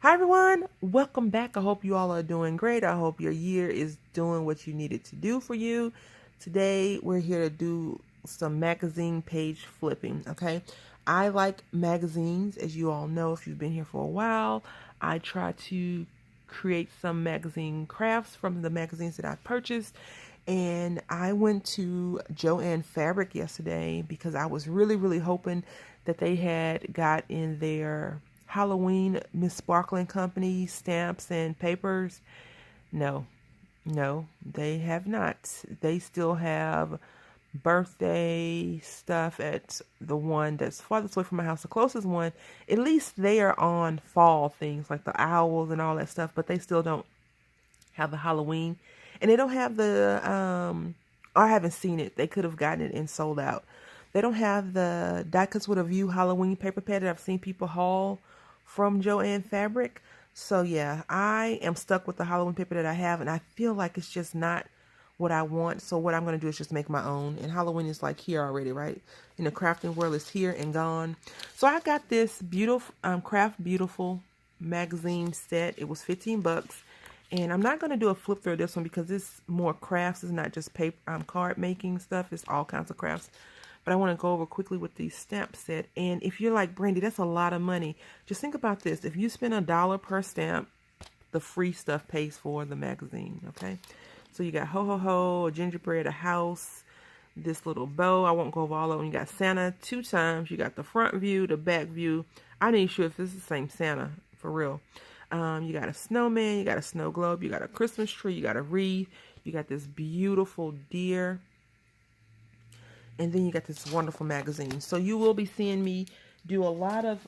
Hi everyone, welcome back. I hope you all are doing great. I hope your year is doing what you needed to do for you. Today we're here to do some magazine page flipping, okay? I like magazines, as you all know if you've been here for a while. I try to create some magazine crafts from the magazines that I purchased. And I went to Joann Fabric yesterday because I was really hoping that they had got in their Halloween Miss Sparkling Company stamps and papers. No, no, they have not. They still have birthday stuff at the one that's farthest away from my house. The closest one, at least they are on fall things like the owls and all that stuff, but they still don't have the Halloween. And they don't have the, I haven't seen it. They could have gotten it and sold out. They don't have the Die Cuts with a View Halloween paper pad that I've seen people haul from Joann Fabric. So yeah, I am stuck with the Halloween paper that I have, and I feel like it's just not what I want. So what I'm going to do is just make my own. And Halloween is like here already, right? In the crafting world, it's here and gone. So I got this beautiful Craft Beautiful magazine set. It was 15 bucks. And I'm not going to do a flip through of this one because it's more crafts. It's not just paper, card making stuff. It's all kinds of crafts. But I want to go over quickly with the stamp set. And if you're like, Brandy, that's a lot of money. Just think about this. If you spend $1 per stamp, the free stuff pays for the magazine, okay? So you got Ho Ho Ho, a gingerbread, a house, this little bow. I won't go over all of them. You got Santa 2 times. You got the front view, the back view. I ain't sure if this is the same Santa, for real. You got a snowman, you got a snow globe, you got a Christmas tree, you got a wreath, you got this beautiful deer, and then you got this wonderful magazine. So you will be seeing me do a lot of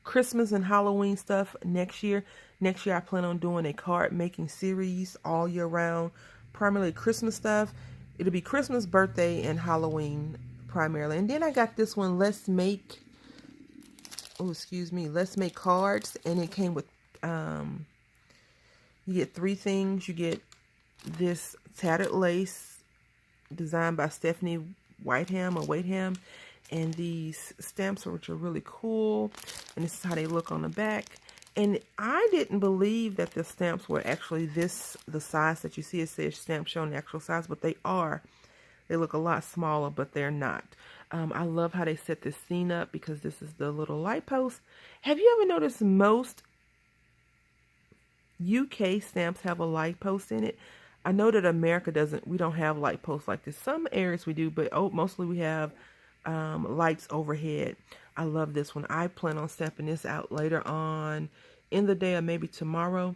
Christmas and Halloween stuff next year. Next year I plan on doing a card making series all year round, primarily Christmas stuff. It'll be Christmas, birthday, and Halloween primarily. And then I got this one, Let's Make cards, and it came with you get 3 things. You get this tattered lace designed by Stephanie Whiteham, and these stamps which are really cool, and this is how they look on the back. And I didn't believe that the stamps were actually the size that you see. It says stamp showing the actual size, but they are. They look a lot smaller, but they're not. I love how they set this scene up because this is the little light post. Have you ever noticed most UK stamps have a light post in it? I know that America we don't have light posts like this. Some areas we do, but mostly we have lights overhead. I love this one. I plan on stamping this out later on in the day or maybe tomorrow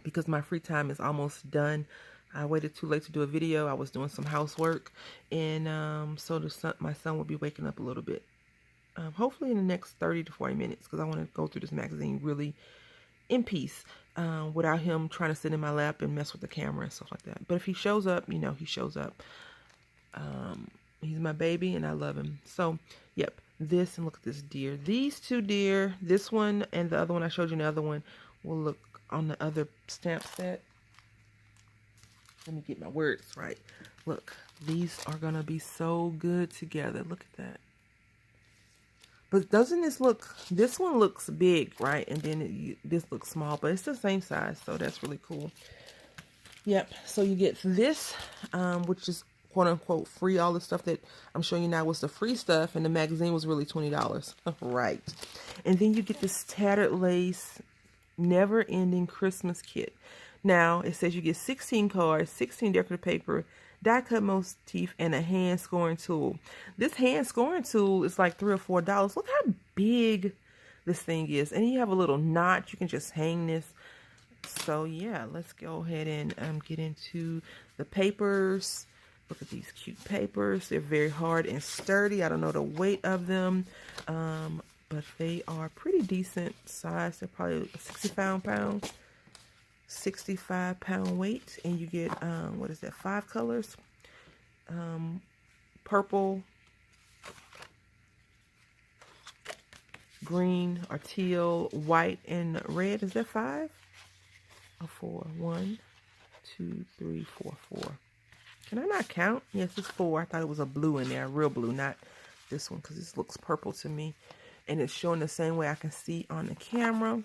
because my free time is almost done. I waited too late to do a video. I was doing some housework, and so my son will be waking up a little bit. Hopefully in the next 30 to 40 minutes because I want to go through this magazine really in peace without him trying to sit in my lap and mess with the camera and stuff like that. But if he shows up, you know, he shows up. He's my baby, and I love him. So, yep, this, and look at this deer. These 2 deer, this one and the other one I showed you, the other one will look on the other stamp set. Let me get my words right. Look, these are going to be so good together. Look at that. But doesn't this one looks big, right? And then this looks small, but it's the same size. So that's really cool. Yep. So you get this, which is quote unquote free. All the stuff that I'm showing you now was the free stuff, and the magazine was really $20. Right. And then you get this tattered lace, never ending Christmas kit. Now, it says you get 16 cards, 16 decorative paper, die cut motif, and a hand scoring tool. This hand scoring tool is like $3 or $4. Look how big this thing is. And you have a little notch. You can just hang this. So, yeah, let's go ahead and get into the papers. Look at these cute papers. They're very hard and sturdy. I don't know the weight of them, but they are pretty decent size. They're probably 65 pound weight, and you get what is that, 5 colors, purple, green or teal, white, and red. Is that 5 or 4? 1, 2, 3, 4. Can I not count? Yes, it's 4. I thought it was a blue in there, a real blue, not this one, because this looks purple to me. and it's showing the same way I can see on the camera.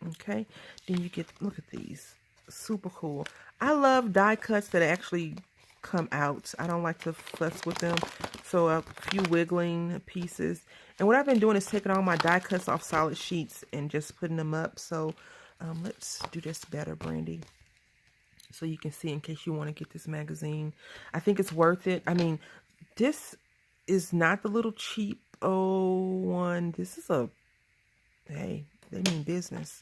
Okay, then you get, look at these, super cool. I love die cuts that actually come out. I don't like to fuss with them. So a few wiggling pieces. And what I've been doing is taking all my die cuts off solid sheets and just putting them up. So let's do this better, Brandy, so you can see in case you want to get this magazine. I think it's worth it. I mean, this is not the little cheap one. This is a, hey, they mean business.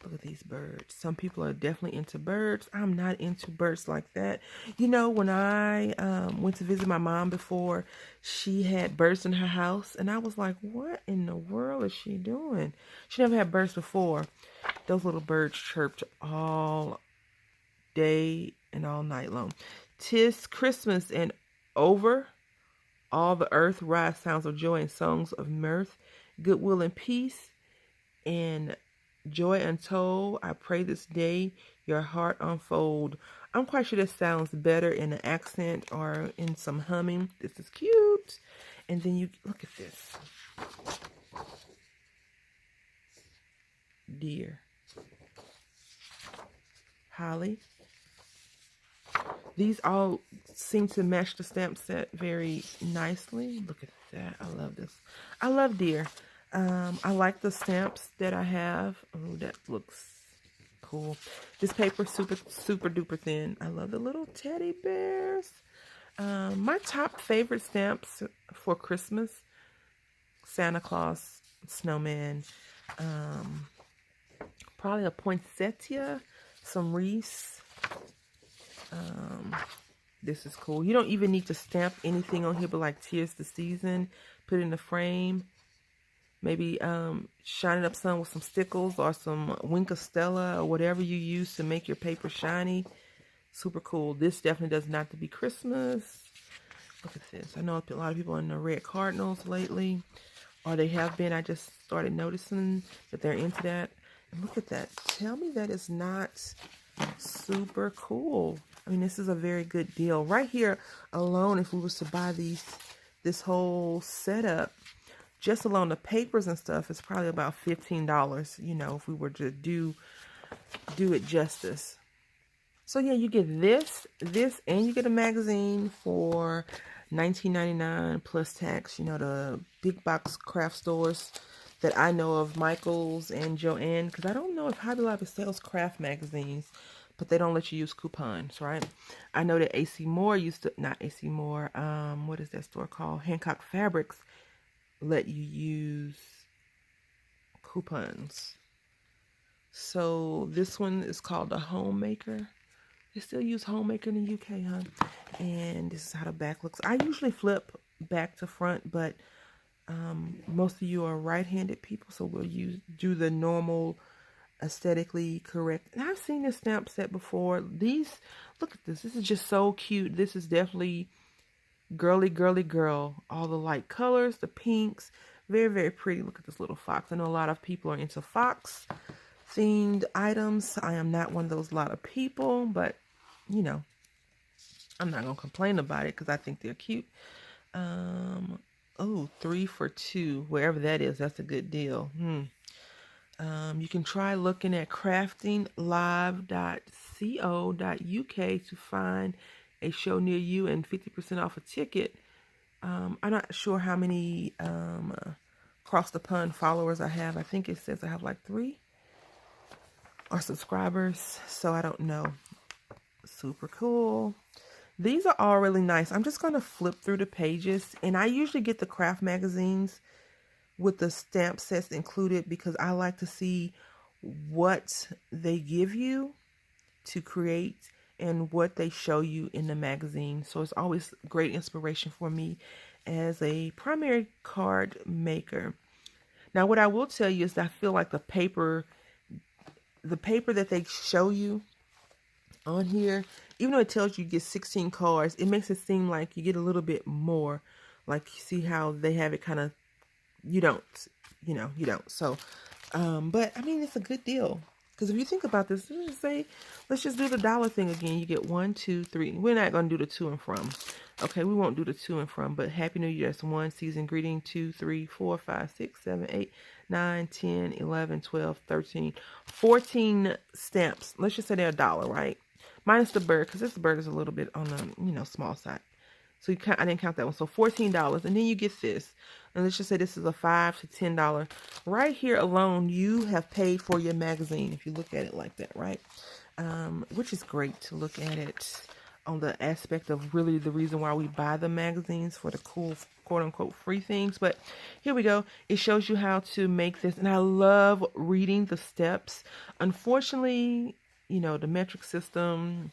Look at these birds. Some people are definitely into birds. I'm not into birds like that. You know, when I went to visit my mom before, she had birds in her house. And I was like, what in the world is she doing? She never had birds before. Those little birds chirped all day and all night long. 'Tis Christmas and over all the earth rise sounds of joy and songs of mirth, goodwill and peace, and joy untold. I pray this day your heart unfold. I'm quite sure this sounds better in an accent or in some humming. This is cute. And then you look at this. Deer. Holly. These all seem to match the stamp set very nicely. Look at that. I love this. I love deer. I like the stamps that I have. Oh, that looks cool. This paper is super duper thin. I love the little teddy bears. My top favorite stamps for Christmas: Santa Claus, snowman, probably a poinsettia, some wreaths. This is cool. You don't even need to stamp anything on here but like "Tis the Season." Put it in the frame. Maybe shine it up some with some stickles or some Wink of Stella or whatever you use to make your paper shiny. Super cool. This definitely does not have to be Christmas. Look at this. I know a lot of people are in the red cardinals lately, or they have been. I just started noticing that they're into that. And look at that. Tell me that is not super cool. I mean, this is a very good deal. Right here alone, if we was to buy this whole setup, just alone the papers and stuff, is probably about $15, you know, if we were to do it justice. So yeah, you get this, and you get a magazine for $19.99 plus tax. You know, the big box craft stores that I know of, Michael's and Joann, because I don't know if Hobby Lobby sells craft magazines, but they don't let you use coupons, right? I know that AC Moore used to, not AC Moore, what is that store called? Hancock Fabrics let you use coupons. So this one is called the Homemaker. They still use Homemaker in the UK, huh? And this is how the back looks. I usually flip back to front, but most of you are right-handed people, so we'll do the normal aesthetically correct. And I've seen this stamp set before. These, look at this. This is just so cute. This is definitely girly girl. All the light colors, the pinks, very pretty. Look at this little fox. I know a lot of people are into fox themed items. I am not one of those lot of people, but you know, I'm not gonna complain about it because I think they're cute. Oh, 3 for 2, wherever that is. That's a good deal. You can try looking at craftinglive.co.uk to find a show near you and 50% off a ticket. I'm not sure how many Cross the Pond followers I have. I think it says I have like 3 or subscribers, so I don't know. Super cool. These are all really nice. I'm just going to flip through the pages, and I usually get the craft magazines with the stamp sets included because I like to see what they give you to create and what they show you in the magazine. So it's always great inspiration for me as a primary card maker. Now, what I will tell you is that I feel like the paper that they show you on here, even though it tells you get 16 cards, it makes it seem like you get a little bit more. Like, you see how they have it kind of, you don't. So, but I mean, it's a good deal. Because if you think about this, let's just do the dollar thing again. You get 1, 2, 3. We're not going to do the to and from. Okay, we won't do the to and from, but Happy New Year. That's 1, season greeting, 2, 3, 4, 5, 6, 7, 8, 9, 10, 11, 12, 13, 14 stamps. Let's just say they're $1, right? Minus the bird, because this bird is a little bit on the, small side. So I didn't count that one. So $14. And then you get this. And let's just say this is a $5 to $10. Right here alone, you have paid for your magazine, if you look at it like that, right? Which is great to look at it on the aspect of really the reason why we buy the magazines, for the cool, quote-unquote, free things. But here we go. It shows you how to make this. And I love reading the steps. Unfortunately, the metric system,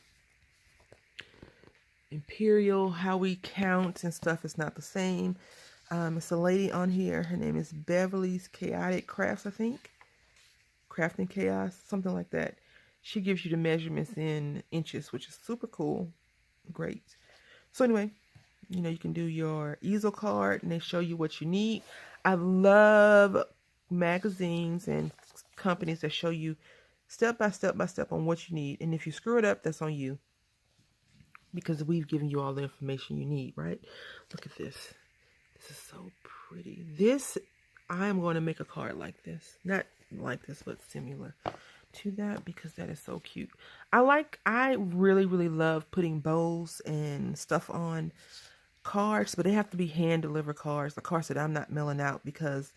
imperial, how we count and stuff is not the same. It's a lady on here. Her name is Beverly's Chaotic Crafts, I think. Crafting Chaos, something like that. She gives you the measurements in inches, which is super cool. Great. So anyway, you can do your easel card and they show you what you need. I love magazines and companies that show you step by step by step on what you need. And if you screw it up, that's on you, because we've given you all the information you need, right? Look at this. This is so pretty. I'm going to make a card like this. Not like this, but similar to that, because that is so cute. I really, really love putting bows and stuff on cards, but they have to be hand-delivered cards. The cards that I'm not mailing out, because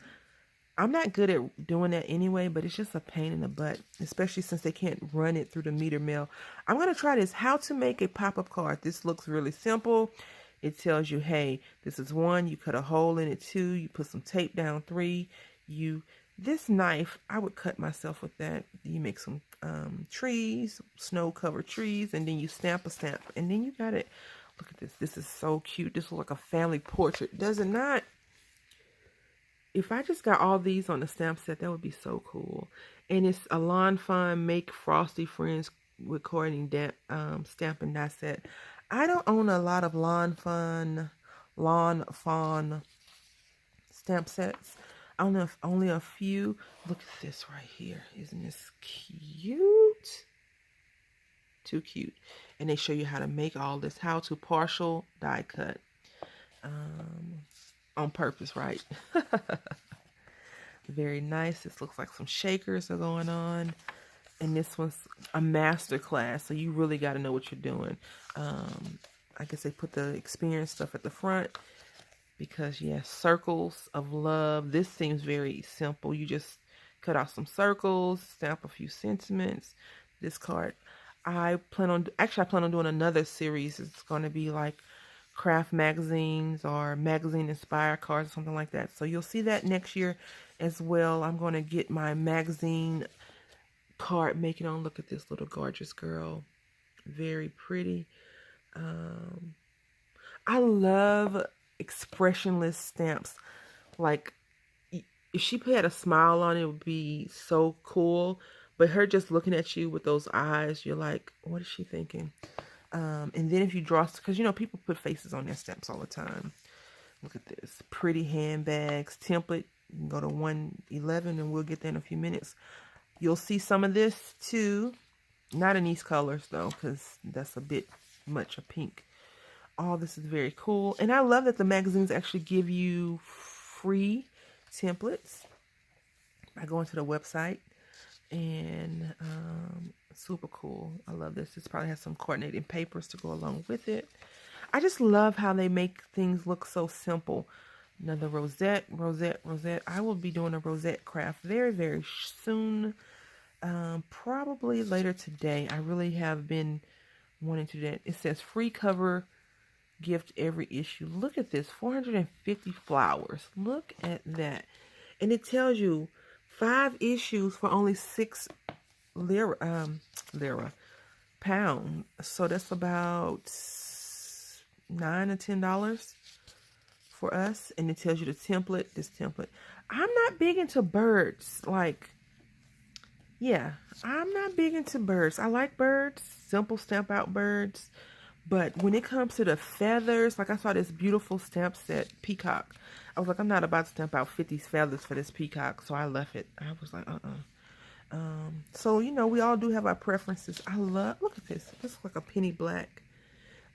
I'm not good at doing that anyway, but it's just a pain in the butt, especially since they can't run it through the meter mail. I'm going to try this. How to make a pop-up card. This looks really simple. It tells you, hey, this is 1. You cut a hole in it. 2. You put some tape down. 3. This knife, I would cut myself with that. You make some trees, snow-covered trees, and then you stamp a stamp. And then you got it. Look at this. This is so cute. This looks like a family portrait. Does it not? If I just got all these on the stamp set, that would be so cool. And it's a Lawn Fawn Make Frosty Friends with Coordinating Stamp and Die set. I don't own a lot of Lawn Fawn stamp sets. I don't know if only a few. Look at this right here. Isn't this cute? Too cute. And they show you how to make all this. How to partial die cut. On purpose, right? Very nice. This looks like some shakers are going on. And this one's a master class, so you really got to know what you're doing. I guess they put the experience stuff at the front, because, yeah, circles of love. This seems very simple. You just cut out some circles, stamp a few sentiments. This card, I plan on doing another series. It's going to be like craft magazines or magazine inspired cards or something like that. So you'll see that next year as well. I'm going to get my magazine card making on. Look at this little gorgeous girl. Very pretty. I love expressionless stamps. Like, if she had a smile on it, it would be so cool. But her just looking at you with those eyes, you're like, what is she thinking? And then if you draw, because people put faces on their stamps all the time. Look at this. Pretty handbags, template. You can go to 111 and we'll get there in a few minutes. You'll see some of this too. Not in these colors though, because that's a bit much a pink. All this is very cool. And I love that the magazines actually give you free templates by going to the website. And super cool. I love this. This probably has some coordinating papers to go along with it. I just love how they make things look so simple. Another rosette. I will be doing a rosette craft very, very soon. Probably later today. I really have been wanting to do that. It says free cover gift every issue. Look at this. 450 flowers. Look at that. And it tells you 5 issues for only 6 pound. So that's about $9 or $10 for us. And it tells you the template, this template. I'm not big into birds. Like, yeah, I'm not big into birds. I like birds, simple stamp out birds. But when it comes to the feathers, like I saw this beautiful stamp set, peacock. I was like, I'm not about to stamp out 50 feathers for this peacock. So I left it. I was like, So, you know, we all do have our preferences. I love, look at this. This looks like a penny black.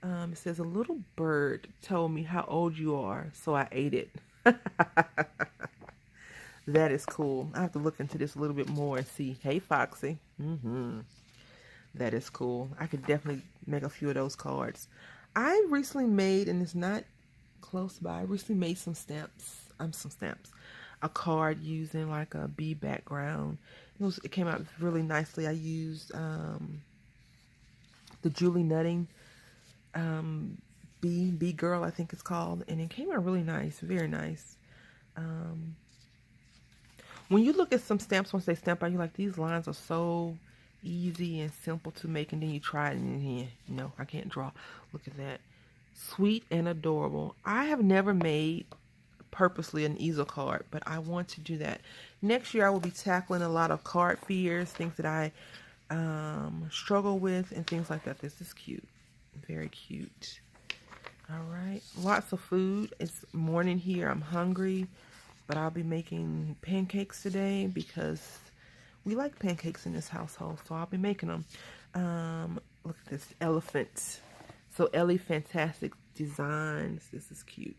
It says, a little bird told me how old you are, so I ate it. That is cool. I have to look into this a little bit more and see. Hey, Foxy. That is cool. I could definitely make a few of those cards. I recently made, and it's not close by, I recently made some stamps. A card using like a bee background. It came out really nicely. I used the Julie Nutting bee girl, I think it's called, and it came out really nice, very nice. When you look at some stamps, once they stamp out, you're like, these lines are so easy and simple to make, and then you try it and then, no, I can't draw. Look at that. Sweet and adorable. I have never made purposely an easel card, but I want to do that. Next year I will be tackling a lot of card fears, things that I struggle with and things like that. This is cute. Very cute. All right. Lots of food. It's morning here. I'm hungry, but I'll be making pancakes today because we like pancakes in this household, so I'll be making them. Look at this elephant. So Ellie Fantastic Designs. This is cute.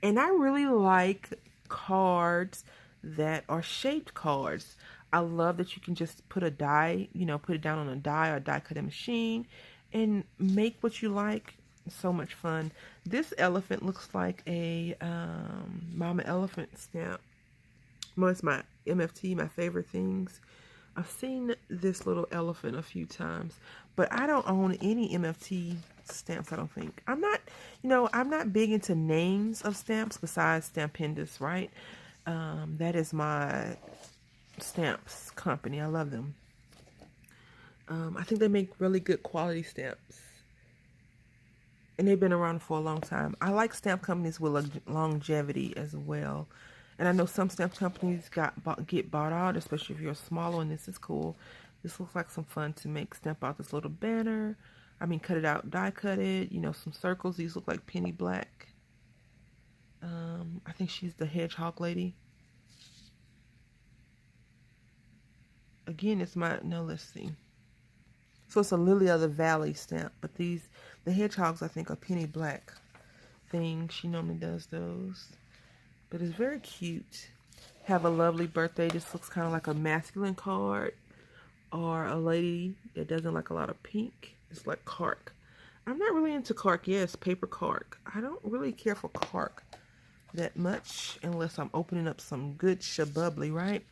And I really like cards that are shaped cards. I love that you can just put a die, you know, put it down on a die or a die cutting machine and make what you like. It's so much fun. This elephant looks like a Mama Elephant stamp. Well, it's my MFT, my favorite things. I've seen this little elephant a few times, but I don't own any MFT stamps, I don't think. I'm not, you know, I'm not big into names of stamps besides Stampendous, right? That is my stamps company. I love them. I think they make really good quality stamps. And they've been around for a long time. I like stamp companies with longevity as well. And I know some stamp companies get bought out, especially if you're a smaller one. This is cool. This looks like some fun to make. Stamp out this little banner. I mean, cut it out, die cut it. You know, some circles. These look like penny black. I think she's the hedgehog lady. Again, it's my, no, let's see. So it's a Lily of the Valley stamp. But these, the hedgehogs, I think, are penny black things. She normally does those. But it's very cute. Have a lovely birthday. This looks kind of like a masculine card. Or a lady that doesn't like a lot of pink. It's like Cark. I'm not really into Cark. Yes, paper Cark. I don't really care for Cark that much unless I'm opening up some good shabubbly, right?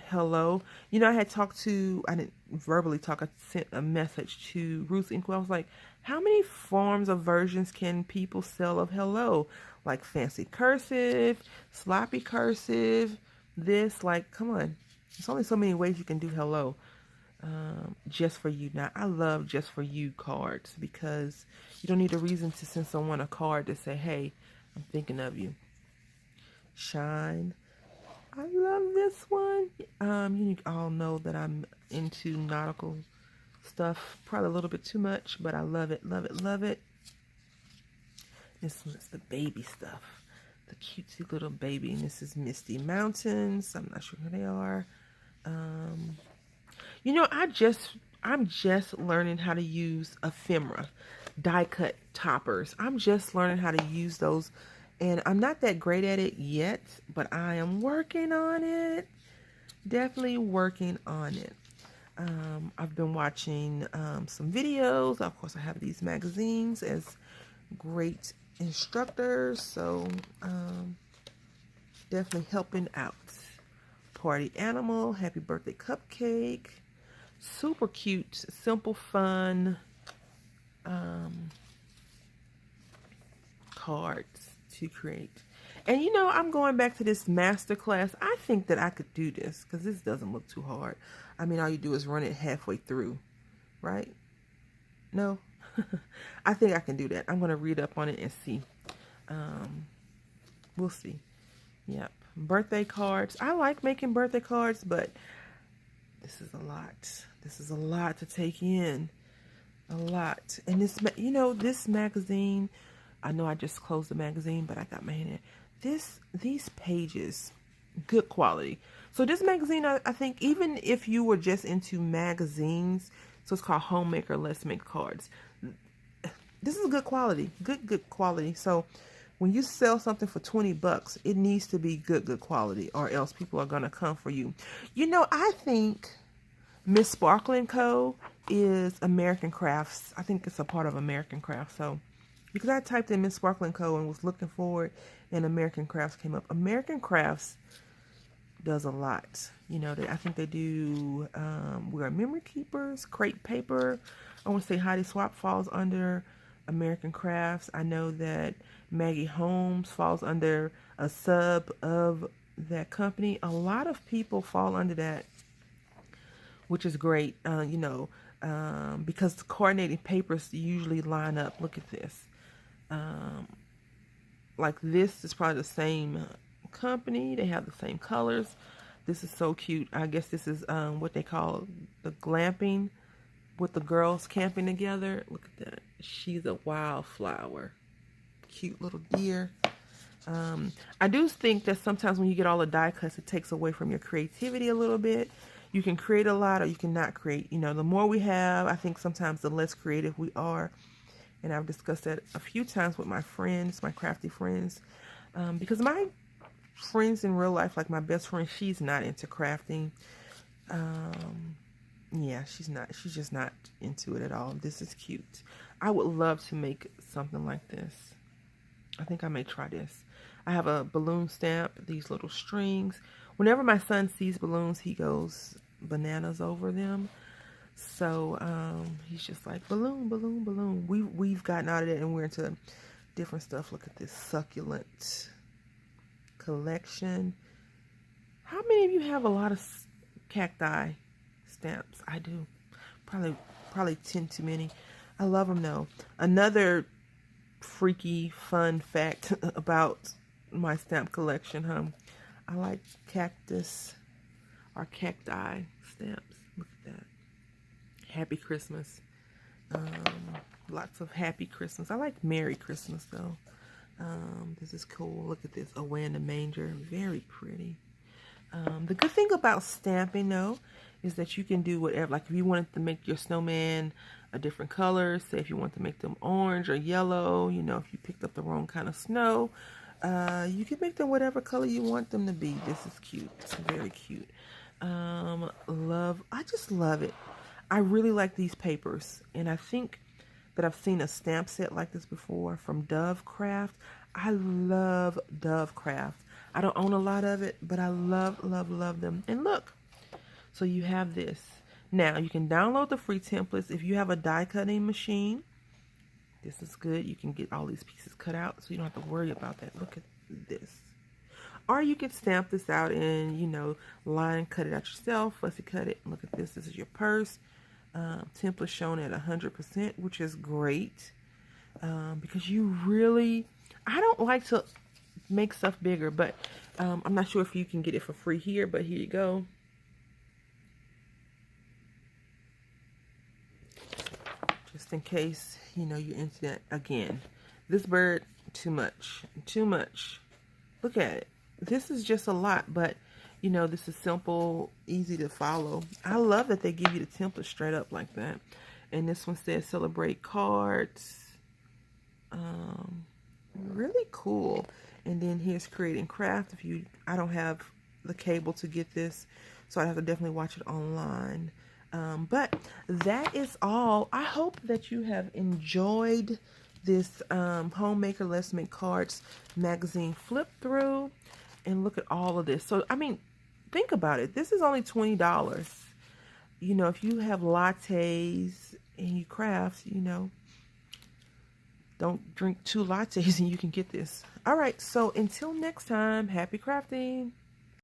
Hello. You know, I had talked to, I didn't verbally talk, I sent a message to Ruth Inkwell. I was like, how many forms of versions can people sell of hello? Like fancy cursive, sloppy cursive, this, like, come on. There's only so many ways you can do hello. Just for you. Now, I love just for you cards because you don't need a reason to send someone a card to say, hey, I'm thinking of you. Shine. I love this one. You all know that I'm into nautical stuff. Probably a little bit too much, but I love it, love it, love it. This one's the baby stuff. The cutesy little baby. And this is Misty Mountains. I'm not sure who they are. You know, I'm just learning how to use ephemera, die cut toppers. I'm just learning how to use those. And I'm not that great at it yet, but I am working on it. Definitely working on it. I've been watching some videos. Of course, I have these magazines as great instructors. So, definitely helping out. Party animal, happy birthday cupcake. Super cute, simple, fun cards to create. And you know, I'm going back to this master class. I think that I could do this because this doesn't look too hard. I mean, all you do is run it halfway through, right? No? I think I can do that. I'm going to read up on it and see. We'll see. Yep. Birthday cards. I like making birthday cards, but this is a lot. This is a lot to take in. A lot. And this, you know, this magazine, I know I just closed the magazine, but I got my hand in it. These pages, Good quality. So this magazine, I think even if you were just into magazines, so it's called Homemaker, Let's Make Cards. This is good quality, good quality. So when you sell something for 20 bucks, it needs to be good quality, or else people are gonna come for you. You know, I think Miss Sparkle & Co. is American Crafts. I think it's a part of American Crafts. So because I typed in Miss Sparkle & Co. and was looking for it, and American Crafts came up. American Crafts does a lot. You know, I think they do, we are memory keepers, crepe paper. I want to say Heidi Swap falls under American Crafts. I know that Maggie Holmes falls under a sub of that company. A lot of people fall under that, which is great, you know, because the coordinating papers usually line up. Look at this. Like this is probably the same company. They have the same colors. This is so cute. I guess this is what they call the glamping, with the girls camping together. Look at that. She's a wildflower. Cute little deer. I do think that sometimes when you get all the die cuts, it takes away from your creativity a little bit. You can create a lot or you cannot create. You know, the more we have, I think sometimes the less creative we are. And I've discussed that a few times with my friends, my crafty friends. Because my friends in real life, like my best friend, she's not into crafting. Yeah, she's not. She's just not into it at all. This is cute. I would love to make something like this. I think I may try this. I have a balloon stamp, these little strings. Whenever my son sees balloons, he goes bananas over them. So he's just like, balloon, balloon, balloon. We've gotten out of that and we're into different stuff. Look at this succulent collection. How many of you have a lot of cacti stamps? I do. Probably 10 too many. I love them though. Another freaky fun fact about my stamp collection, I like cactus or cacti stamps. Look at that. Happy Christmas. Lots of Happy Christmas. I like Merry Christmas though. This is cool. Look at this. Away in the Manger. Very pretty. The good thing about stamping though is that you can do whatever. Like if you wanted to make your snowman a different color, say if you want to make them orange or yellow, you know, if you picked up the wrong kind of snow, you can make them whatever color you want them to be. This is cute. It's very cute. I just love it. I really like these papers, and I think that I've seen a stamp set like this before from Dove Craft. I love Dove Craft. I don't own a lot of it, but I love them. And look, so you have this. Now, you can download the free templates. If you have a die cutting machine, this is good. You can get all these pieces cut out, so you don't have to worry about that. Look at this. Or you can stamp this out and, you know, line cut it out yourself, fussy cut it. Look at this. This is your purse. Template shown at 100%, which is great. Because you really, I don't like to make stuff bigger, but I'm not sure if you can get it for free here, but here you go. Just in case, you know, you're into that. Again, this bird, too much. Look at it. This is just a lot, but you know, this is simple, easy to follow. I love that they give you the template straight up like that. And this one says celebrate cards. Really cool. And then here's creating craft. I don't have the cable to get this, so I have to definitely watch it online. But that is all. I hope that you have enjoyed this Homemaker Let's Make Cards magazine flip through. And look at all of this. So, I mean, think about it. This is only $20. You know, if you have lattes and you craft, you know, don't drink 2 lattes and you can get this. All right. So, until next time, happy crafting.